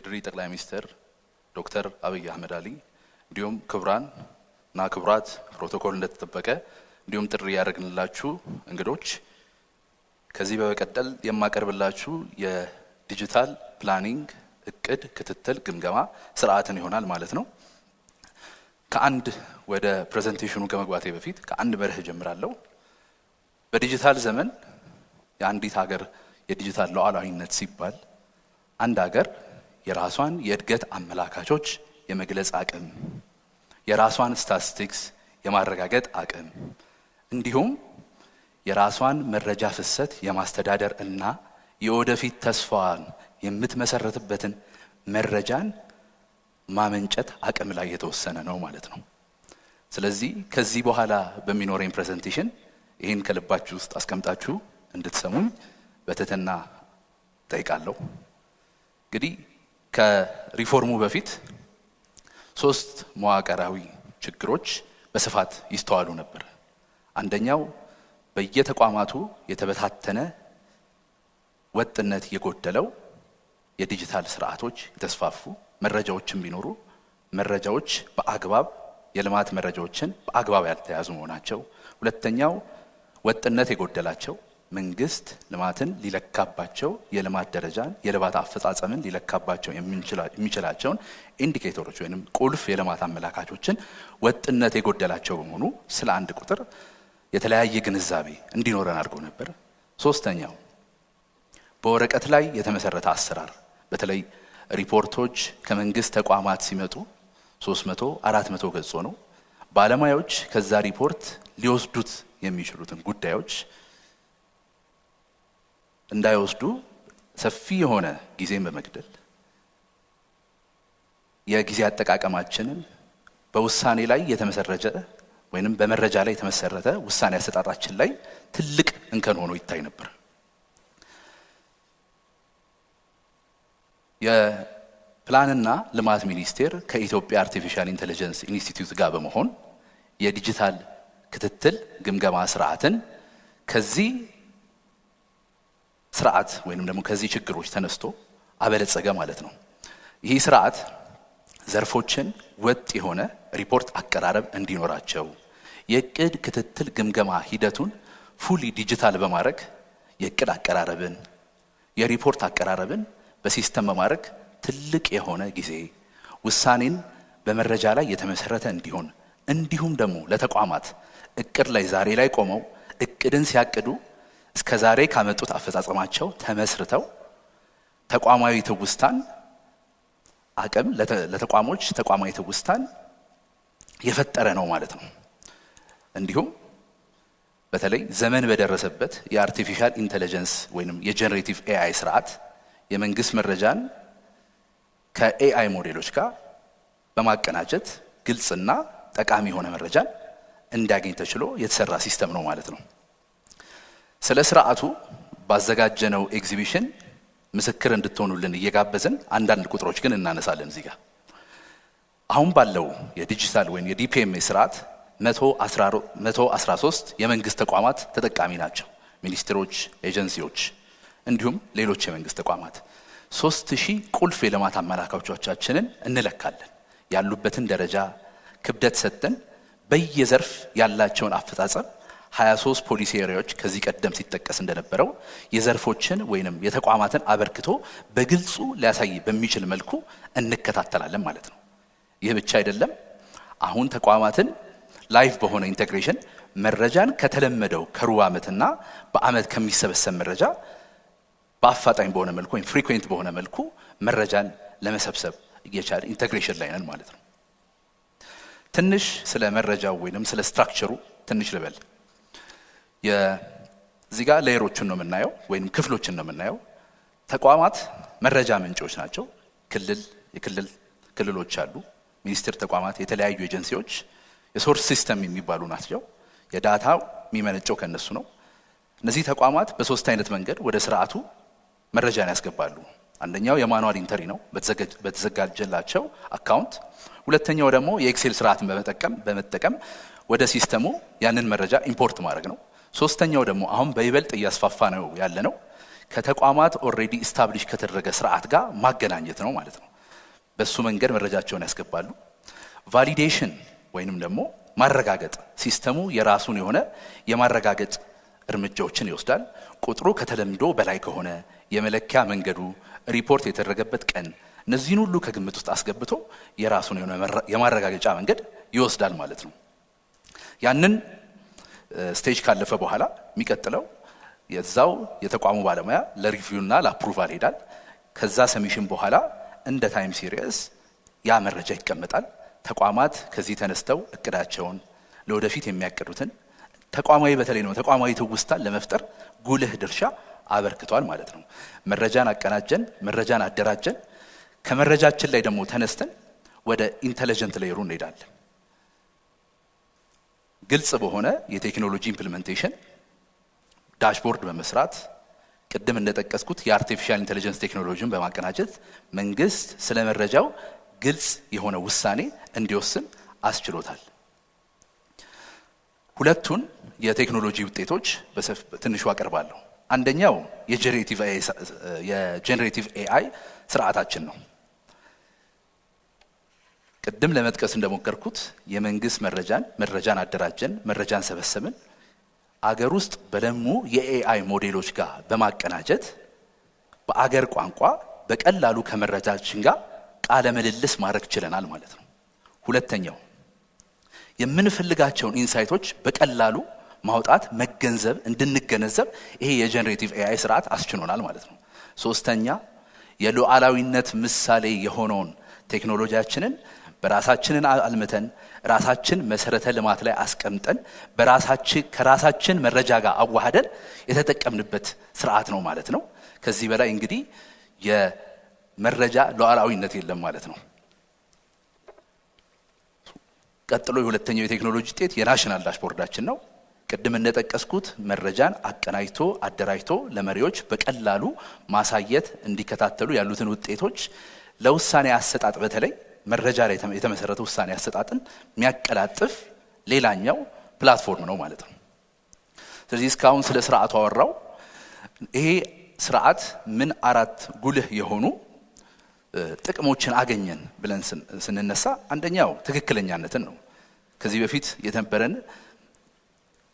የፌዴሪ ጠቅላይ ሚኒስትር ዶክተር አብይ አህመድ አሊ እንዲሁም ክቡራንና ክቡራት ፕሮቶኮል እንደተጠበቀ እንዲሁም ጥሪ ያደረግንላችሁ እንግዶች ከዚህ በመቀጠል የማቀርብላችሁ የዲጂታል ፕላኒንግ እቅድ ክትትል ግምገማ ስርዓትን ይሆናል ማለት ነው። ከአንድ ወደ ፕሬዘንቴሽኑ ከመግባቴ በፊት ከአንድ መርህ ጀምራለሁ። በዲጂታል ዘመን የአንዲት ሀገር የዲጂታል ሉዓላዊነት ሲባል አንድ ሀገር የራሷን የእድገት አመላካቾች የመግለጽ አቅም፣ የራሷን ስታቲስቲክስ የማረጋገጥ አቅም እንዲሁም የራሷን መረጃ ፍሰት የማስተዳደር እና የወደፊት ተስፋዋን የምትመሰረትበትን መረጃን ማመንጨት አቅም ላይ የተወሰነ ነው ማለት ነው። ስለዚህ ከዚህ በኋላ በሚኖረኝ ፕሬዘንቴሽን ይህን ከልባችሁ ውስጥ አስቀምጣችሁ እንድትሰሙኝ በትህትና ጠይቃለሁ። እንግዲህ ከሪፎርሙ በፊት 3 መዋቅራዊ ችግሮች በስፋት ይስተዋሉ ነበር። አንደኛው በየተቋማቱ የተበታተነ ወጥነት የጎደለው የዲጂታል ስርዓቶች የተስፋፉ መረጃዎችን ቢኖሩ መረጃዎች በአግባብ የልማት መረጃዎችን በአግባብ ያልተያዙ መሆናቸው። ሁለተኛው ወጥነት የጎደላቸው መንግስት ልማትን ሊለካባቸው የልማት ደረጃን የልማት አፈጻጸምን ሊለካባቸው የሚችላቸውን ኢንዲኬተሮች ወይንም ቁልፍ የልማት አመላካቾችን ወጥነት የጎደላቸው በመሆኑ ስለ አንድ ቁጥር የተለያየ ግንዛቤ እንዲኖረን አድርገው ነበር። ሶስተኛው በወረቀት ላይ የተመሰረተ አሰራር በተለይ ሪፖርቶች ከመንግስት ተቋማት ሲመጡ 300 400 ገጽ ነው። ባለሙያዎች ከዛ ሪፖርት ሊወስዱት የሚችሉትን ጉዳዮች እንዳይወስዱ ሰፊ የሆነ ጊዜን በመግደል የጊዜ አጠቃቀማችንን በውሳኔ ላይ የተመሰረተ ወይንም በመረጃ ላይ የተመሰረተ ውሳኔ አሰጣጣችን ላይ ትልቅ እንከን ሆኖ ይታይ ነበር። የፕላንና ልማት ሚኒስቴር ከኢትዮጵያ አርቲፊሻል ኢንተለጀንስ ኢንስቲትዩት ጋር በመሆን የዲጂታል ክትትል ግምገማ ስርዓትን ከዚህ ስርዓት ወይንም ደግሞ ከዚህ ችግሮች ተነስቶ አበለጸገ ማለት ነው። ይህ ስርዓት ዘርፎችን ወጥ የሆነ ሪፖርት አቀራረብ እንዲኖራቸው የእቅድ ክትትል ግምገማ ሂደቱን ፉሊ ዲጂታል በማድረግ የእቅድ አቀራረብን የሪፖርት አቀራረብን በሲስተም በማድረግ ትልቅ የሆነ ጊዜ ውሳኔን በመረጃ ላይ የተመሰረተ እንዲሆን እንዲሁም ደግሞ ለተቋማት እቅድ ላይ ዛሬ ላይ ቆመው እቅድን ሲያቅዱ እስከ ዛሬ ካመጡት አፈጻጸማቸው ተመስርተው ተቋማዊ ትውስታን አቅም ለተቋሞች ተቋማዊ ትውስታን የፈጠረ ነው ማለት ነው። እንዲሁም በተለይ ዘመን በደረሰበት የአርቲፊሻል ኢንተለጀንስ ወይንም የጀነሬቲቭ ኤአይ ስርዓት የመንግስት መረጃን ከኤአይ ሞዴሎች ጋር በማቀናጀት ግልጽና ጠቃሚ የሆነ መረጃን እንዲያገኝ ተችሎ የተሰራ ሲስተም ነው ማለት ነው። ስለ ስርዓቱ ባዘጋጀነው ኤግዚቢሽን ምስክር እንድትሆኑልን እየጋበዝን አንዳንድ ቁጥሮች ግን እናነሳለን። እዚህ ጋር አሁን ባለው የዲጂታል ወይም የዲፒኤምኤስ ስርዓት 113 የመንግስት ተቋማት ተጠቃሚ ናቸው። ሚኒስትሮች፣ ኤጀንሲዎች እንዲሁም ሌሎች የመንግስት ተቋማት 3000 ቁልፍ የልማት አመላካቾቻችንን እንለካለን። ያሉበትን ደረጃ ክብደት ሰጥተን በየዘርፍ ያላቸውን አፈጻጸም 23 ፖሊሲ ኤሪያዎች ከዚህ ቀደም ሲጠቀስ እንደነበረው የዘርፎችን ወይንም የተቋማትን አበርክቶ በግልጹ ሊያሳይ በሚችል መልኩ እንከታተላለን ማለት ነው። ይህ ብቻ አይደለም። አሁን ተቋማትን ላይቭ በሆነ ኢንቴግሬሽን መረጃን ከተለመደው ከሩብ ዓመትና በአመት ከሚሰበሰብ መረጃ በአፋጣኝ በሆነ መልኩ ወይም ፍሪኩዌንት በሆነ መልኩ መረጃን ለመሰብሰብ እየቻለ ኢንቴግሬሽን ላይ ነን ማለት ነው። ትንሽ ስለ መረጃው ወይንም ስለ ስትራክቸሩ ትንሽ ልበል። እዚህ ጋር ሌየሮችን ነው የምናየው ወይንም ክፍሎችን ነው የምናየው። ተቋማት መረጃ ምንጮች ናቸው። ክልሎች አሉ፣ ሚኒስቴር ተቋማት፣ የተለያዩ ኤጀንሲዎች የሶርስ ሲስተም የሚባሉ ናቸው። የዳታው የሚመነጨው ከነሱ ነው። እነዚህ ተቋማት በሶስት አይነት መንገድ ወደ ስርዓቱ መረጃን ያስገባሉ። አንደኛው የማኑዋል ኢንተሪ ነው በተዘጋጀላቸው አካውንት። ሁለተኛው ደግሞ የኤክሴል ስርዓትን በመጠቀም ወደ ሲስተሙ ያንን መረጃ ኢምፖርት ማድረግ ነው። ሶስተኛው ደግሞ አሁን በይበልጥ እያስፋፋ ነው ያለነው ከተቋማት ኦሬዲ ኢስታብሊሽ ከተደረገ ስርዓት ጋር ማገናኘት ነው ማለት ነው። በሱ መንገድ መረጃቸውን ያስገባሉ። ቫሊዴሽን ወይንም ደግሞ ማረጋገጥ ሲስተሙ የራሱን የሆነ የማረጋገጥ እርምጃዎችን ይወስዳል። ቁጥሩ ከተለምዶ በላይ ከሆነ የመለኪያ መንገዱ፣ ሪፖርት የተደረገበት ቀን፣ እነዚህን ሁሉ ከግምት ውስጥ አስገብቶ የራሱን የሆነ የማረጋገጫ መንገድ ይወስዳል ማለት ነው። ያንን ስቴጅ ካለፈ በኋላ የሚቀጥለው የዛው የተቋሙ ባለሙያ ለሪቪውና ለአፕሩቫል ሄዳል። ከዛ ሰሚሽን በኋላ እንደ ታይም ሲሪየስ ያ መረጃ ይቀመጣል። ተቋማት ከዚህ ተነስተው እቅዳቸውን ለወደፊት የሚያቀዱትን ተቋማዊ በተለይ ነው ተቋማዊ ትውስታን ለመፍጠር ጉልህ ድርሻ አበርክቷል ማለት ነው። መረጃን አቀናጀን፣ መረጃን አደራጀን። ከመረጃችን ላይ ደግሞ ተነስተን ወደ ኢንተለጀንት ሌየሩ እንሄዳለን። ግልጽ በሆነ የቴክኖሎጂ ኢምፕሊሜንቴሽን ዳሽቦርድ በመስራት ቅድም እንደጠቀስኩት የአርቲፊሻል ኢንተለጀንስ ቴክኖሎጂን በማቀናጀት መንግስት ስለ መረጃው ግልጽ የሆነ ውሳኔ እንዲወስን አስችሎታል። ሁለቱን የቴክኖሎጂ ውጤቶች በትንሹ አቀርባለሁ። አንደኛው የጄኔሬቲቭ ኤአይ ስርዓታችን ነው። ቅድም ለመጥቀስ እንደሞከርኩት የመንግስት መረጃን አደራጀን፣ መረጃን ሰበሰብን። አገር ውስጥ በለሙ የኤአይ ሞዴሎች ጋር በማቀናጀት በአገር ቋንቋ በቀላሉ ከመረጃችን ጋር ቃለ ምልልስ ማድረግ ችለናል ማለት ነው። ሁለተኛው የምንፈልጋቸውን ኢንሳይቶች በቀላሉ ማውጣት መገንዘብ እንድንገነዘብ ይሄ የጄኔሬቲቭ ኤአይ ስርዓት አስችሎናል ማለት ነው። ሶስተኛ የሉዓላዊነት ምሳሌ የሆነውን ቴክኖሎጂያችንን በራሳችንን አልምተን ራሳችን መሰረተ ልማት ላይ አስቀምጠን ከራሳችን መረጃ ጋር አዋህደን የተጠቀምንበት ስርዓት ነው ማለት ነው። ከዚህ በላይ እንግዲህ የመረጃ ሉዓላዊነት የለም ማለት ነው። ቀጥሎ የሁለተኛው የቴክኖሎጂ ውጤት የናሽናል ዳሽቦርዳችን ነው። ቅድም እንደጠቀስኩት መረጃን አቀናጅቶ አደራጅቶ ለመሪዎች በቀላሉ ማሳየት እንዲከታተሉ ያሉትን ውጤቶች ለውሳኔ አሰጣጥ በተለይ መረጃ ላይ የተመሰረተ ውሳኔ አሰጣጥን የሚያቀላጥፍ ሌላኛው ፕላትፎርም ነው ማለት ነው። ስለዚህ እስካሁን ስለ ስርዓቱ አወራው። ይሄ ስርዓት ምን አራት ጉልህ የሆኑ ጥቅሞችን አገኘን ብለን ስንነሳ አንደኛው ትክክለኛነትን ነው። ከዚህ በፊት የተነበረን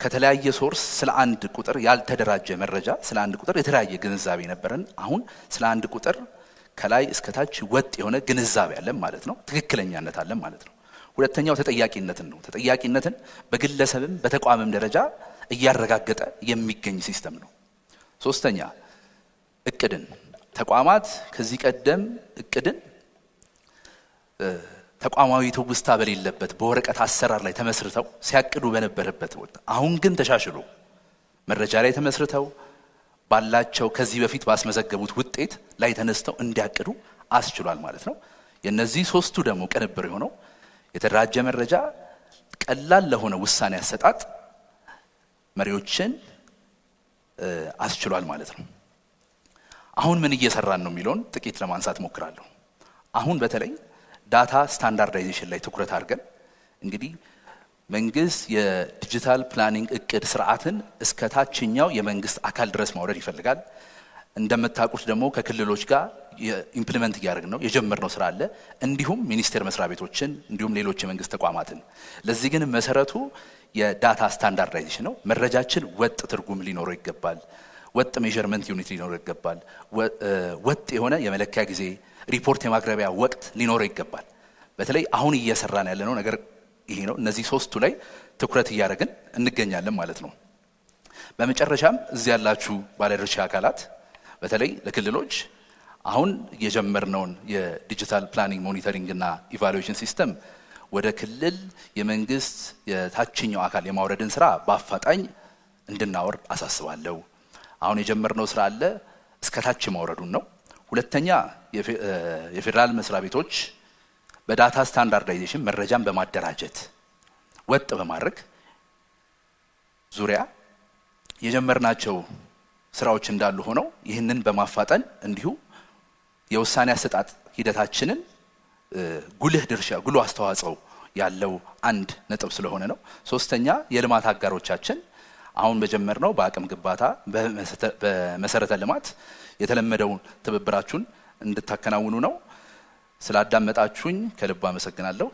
ከተለያየ ሶርስ ስለ አንድ ቁጥር ያልተደራጀ መረጃ ስለ አንድ ቁጥር የተለያየ ግንዛቤ ነበረን። አሁን ስለ አንድ ቁጥር ከላይ እስከታች ወጥ የሆነ ግንዛቤ አለን ማለት ነው። ትክክለኛነት አለን ማለት ነው። ሁለተኛው ተጠያቂነትን ነው። ተጠያቂነትን በግለሰብም በተቋምም ደረጃ እያረጋገጠ የሚገኝ ሲስተም ነው። ሶስተኛ እቅድን ተቋማት ከዚህ ቀደም እቅድን ተቋማዊ ትውስታ በሌለበት በወረቀት አሰራር ላይ ተመስርተው ሲያቅዱ በነበረበት ወቅት አሁን ግን ተሻሽሎ መረጃ ላይ ተመስርተው ባላቸው ከዚህ በፊት ባስመዘገቡት ውጤት ላይ ተነስተው እንዲያቅዱ አስችሏል ማለት ነው። የነዚህ ሶስቱ ደግሞ ቅንብር የሆነው የተደራጀ መረጃ ቀላል ለሆነ ውሳኔ አሰጣጥ መሪዎችን አስችሏል ማለት ነው። አሁን ምን እየሰራን ነው የሚለውን ጥቂት ለማንሳት ሞክራለሁ። አሁን በተለይ ዳታ ስታንዳርዳይዜሽን ላይ ትኩረት አድርገን እንግዲህ መንግስት የዲጂታል ፕላኒንግ እቅድ ስርዓትን እስከ ታችኛው የመንግስት አካል ድረስ ማውረድ ይፈልጋል። እንደምታውቁት ደግሞ ከክልሎች ጋር ኢምፕሊመንት እያደረግን ነው። የጀመርነው ስራ አለ። እንዲሁም ሚኒስቴር መስሪያ ቤቶችን እንዲሁም ሌሎች የመንግስት ተቋማትን። ለዚህ ግን መሰረቱ የዳታ ስታንዳርዳይዜሽን ነው። መረጃችን ወጥ ትርጉም ሊኖረው ይገባል። ወጥ ሜዠርመንት ዩኒት ሊኖረው ይገባል። ወጥ የሆነ የመለኪያ ጊዜ ሪፖርት የማቅረቢያ ወቅት ሊኖረው ይገባል። በተለይ አሁን እየሰራን ያለነው ነገር ይሄ ነው። እነዚህ ሶስቱ ላይ ትኩረት እያደረግን እንገኛለን ማለት ነው። በመጨረሻም እዚህ ያላችሁ ባለድርሻ አካላት በተለይ ለክልሎች አሁን የጀመርነውን የዲጂታል ፕላኒንግ ሞኒተሪንግ እና ኢቫሉዌሽን ሲስተም ወደ ክልል የመንግስት የታችኛው አካል የማውረድን ስራ በአፋጣኝ እንድናወርድ አሳስባለሁ። አሁን የጀመርነው ስራ አለ፣ እስከ ታች ማውረዱን ነው። ሁለተኛ የፌደራል መስሪያ ቤቶች በዳታ ስታንዳርዳይዜሽን መረጃን በማደራጀት ወጥ በማድረግ ዙሪያ የጀመርናቸው ስራዎች እንዳሉ ሆነው ይህንን በማፋጠን እንዲሁ የውሳኔ አሰጣጥ ሂደታችንን ጉልህ አስተዋጽኦ ያለው አንድ ነጥብ ስለሆነ ነው። ሶስተኛ የልማት አጋሮቻችን አሁን በጀመርነው በአቅም ግንባታ በመሰረተ ልማት የተለመደውን ትብብራችሁን እንድታከናውኑ ነው። ስላዳመጣችሁኝ ከልብ አመሰግናለሁ።